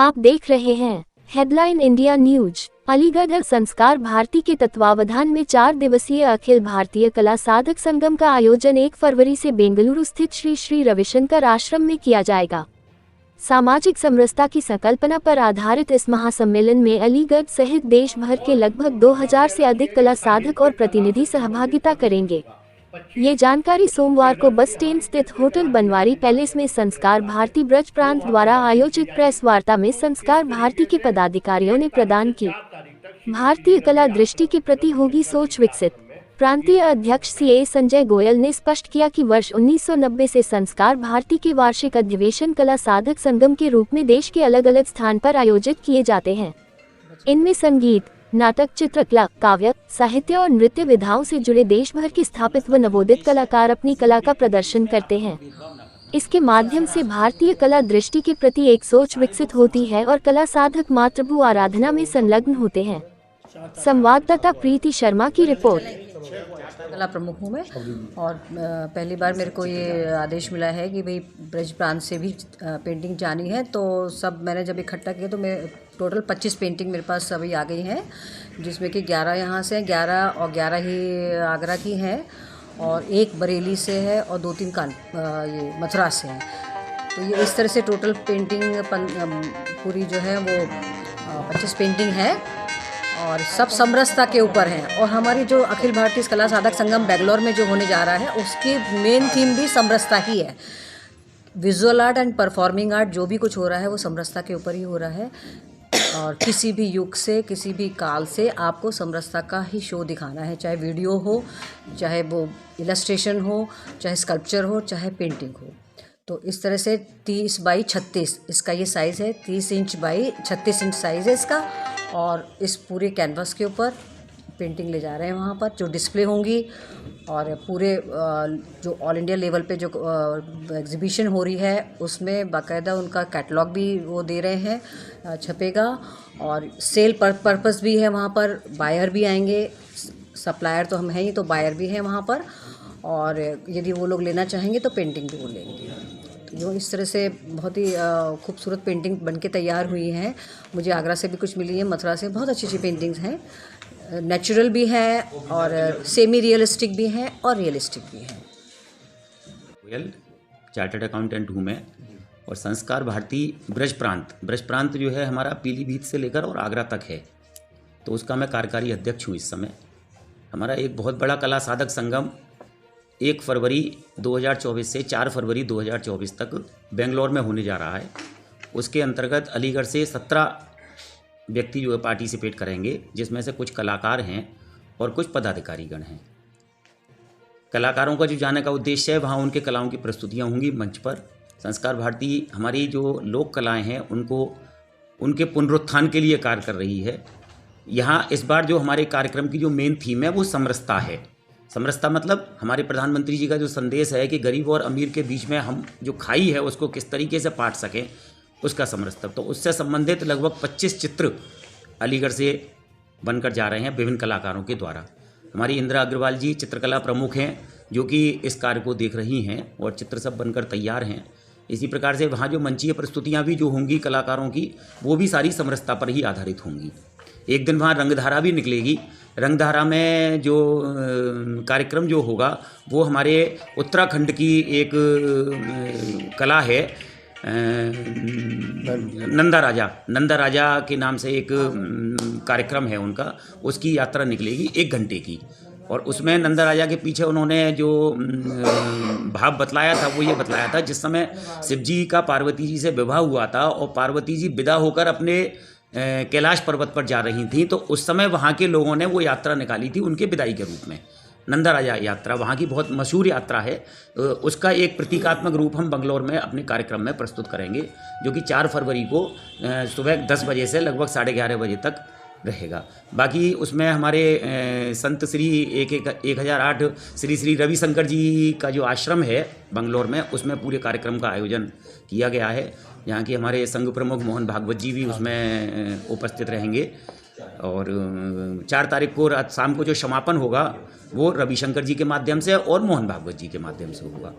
आप देख रहे हैं हेडलाइन इंडिया न्यूज। अलीगढ़ संस्कार भारती के तत्वावधान में 4 दिवसीय अखिल भारतीय कला साधक संगम का आयोजन 1 फरवरी से बेंगलुरु स्थित श्री श्री रविशंकर आश्रम में किया जाएगा। सामाजिक समरसता की संकल्पना पर आधारित इस महासम्मेलन में अलीगढ़ सहित देश भर के लगभग 2000 से अधिक कला साधक और प्रतिनिधि सहभागिता करेंगे। ये जानकारी सोमवार को बस स्टैंड स्थित होटल बनवारी पैलेस में संस्कार भारती ब्रज प्रांत द्वारा आयोजित प्रेस वार्ता में संस्कार भारती के पदाधिकारियों ने प्रदान की। भारतीय कला दृष्टि के प्रति होगी सोच विकसित। प्रांतीय अध्यक्ष सीए संजय गोयल ने स्पष्ट किया कि वर्ष 1990 से संस्कार भारती के वार्षिक अधिवेशन कला साधक संगम के रूप में देश के अलग अलग स्थान पर आयोजित किए जाते हैं। इनमें संगीत, नाटक, चित्रकला, काव्य, साहित्य और नृत्य विधाओं से जुड़े देश भर के स्थापित व नवोदित कलाकार अपनी कला का प्रदर्शन करते हैं। इसके माध्यम से भारतीय कला दृष्टि के प्रति एक सोच विकसित होती है और कला साधक मातृभू आराधना में संलग्न होते हैं। संवाददाता प्रीति शर्मा की रिपोर्ट। कला प्रमुख हूँ मैं और पहली बार मेरे को ये आदेश मिला है कि भाई ब्रज प्रांत से भी पेंटिंग जानी है, तो सब मैंने जब इकट्ठा किया तो मैं टोटल 25 पेंटिंग मेरे पास अभी आ गई हैं, जिसमें कि 11 यहाँ से हैं, 11 और 11 ही आगरा की हैं और 1 बरेली से है और 2-3 ये मथुरा से हैं। तो ये इस तरह से टोटल पेंटिंग पूरी जो है वो 25 पेंटिंग है और सब समरसता के ऊपर हैं। और हमारी जो अखिल भारतीय कला साधक संगम बेंगलोर में जो होने जा रहा है उसकी मेन थीम भी समरसता ही है। Visual art and performing art जो भी कुछ हो रहा है वो समरसता के ऊपर ही हो रहा है और किसी भी युग से, किसी भी काल से आपको समरसता का ही शो दिखाना है, चाहे वीडियो हो, चाहे वो इलस्ट्रेशन हो, चाहे स्कल्पचर हो, चाहे पेंटिंग हो। तो इस तरह से 30 बाई 36 इसका ये साइज़ है, 30 इंच बाई 36 इंच साइज़ है इसका। और इस पूरे कैनवास के ऊपर पेंटिंग ले जा रहे हैं वहाँ पर जो डिस्प्ले होंगी और पूरे जो ऑल इंडिया लेवल पे जो एग्जीबिशन हो रही है उसमें बाकायदा उनका कैटलॉग भी वो दे रहे हैं, छपेगा और सेल पर्पस भी है वहाँ पर। बायर भी आएंगे, सप्लायर तो हम हैं ही, तो बायर भी हैं वहाँ पर और यदि वो लोग लेना चाहेंगे तो पेंटिंग भी वो लेंगे। जो इस तरह से बहुत ही खूबसूरत पेंटिंग बनके तैयार हुई हैं। मुझे आगरा से भी कुछ मिली है, मथुरा से बहुत अच्छी पेंटिंग्स हैं, नेचुरल भी है और सेमी रियलिस्टिक भी हैं और रियलिस्टिक भी हैं। गोयल चार्टर्ड अकाउंटेंट हूँ मैं और संस्कार भारती ब्रज प्रांत जो है हमारा पीलीभीत से लेकर और आगरा तक है, तो उसका मैं कार्यकारी अध्यक्ष हूँ इस समय। हमारा एक बहुत बड़ा कला साधक संगम 1 फरवरी 2024 से 4 फरवरी 2024 तक बेंगलोर में होने जा रहा है। उसके अंतर्गत अलीगढ़ से 17 व्यक्ति जो है पार्टिसिपेट करेंगे, जिसमें से कुछ कलाकार हैं और कुछ पदाधिकारीगण हैं। कलाकारों का जो जाने का उद्देश्य है वहाँ उनके कलाओं की प्रस्तुतियाँ होंगी मंच पर। संस्कार भारती हमारी जो लोक कलाएँ हैं उनको उनके पुनरुत्थान के लिए कार्य कर रही है। यहाँ इस बार जो हमारे कार्यक्रम की जो मेन थीम है वो समरसता है। समरसता मतलब हमारे प्रधानमंत्री जी का जो संदेश है कि गरीब और अमीर के बीच में हम जो खाई है उसको किस तरीके से बांट सकें, उसका समरसता। तो उससे संबंधित लगभग 25 चित्र अलीगढ़ से बनकर जा रहे हैं विभिन्न कलाकारों के द्वारा। हमारी इंदिरा अग्रवाल जी चित्रकला प्रमुख हैं जो कि इस कार्य को देख रही हैं और चित्र सब बनकर तैयार हैं। इसी प्रकार से वहाँ जो मंचीय प्रस्तुतियाँ भी जो होंगी कलाकारों की, वो भी सारी समरसता पर ही आधारित होंगी। एक दिन वहाँ रंगधारा भी निकलेगी। रंगधारा में जो कार्यक्रम जो होगा वो हमारे उत्तराखंड की एक कला है, नंदा राजा के नाम से एक कार्यक्रम है उनका, उसकी यात्रा निकलेगी 1 घंटे की। और उसमें नंदा राजा के पीछे उन्होंने जो भाव बतलाया था वो ये बतलाया था, जिस समय शिव जी का पार्वती जी से विवाह हुआ था और पार्वती जी विदा होकर अपने कैलाश पर्वत पर जा रही थी, तो उस समय वहाँ के लोगों ने वो यात्रा निकाली थी उनके विदाई के रूप में। नंदा राजा यात्रा वहाँ की बहुत मशहूर यात्रा है। उसका एक प्रतीकात्मक रूप हम बंगलौर में अपने कार्यक्रम में प्रस्तुत करेंगे, जो कि 4 फरवरी को सुबह 10 बजे से लगभग 11:30 बजे तक रहेगा। बाकी उसमें हमारे संत श्री 1008 श्री श्री रविशंकर जी का जो आश्रम है बंगलौर में, उसमें पूरे कार्यक्रम का आयोजन किया गया है। यहाँ के हमारे संघ प्रमुख मोहन भागवत जी भी उसमें उपस्थित रहेंगे। और 4 तारीख को रात शाम को जो समापन होगा वो रविशंकर जी के माध्यम से और मोहन भागवत जी के माध्यम से होगा।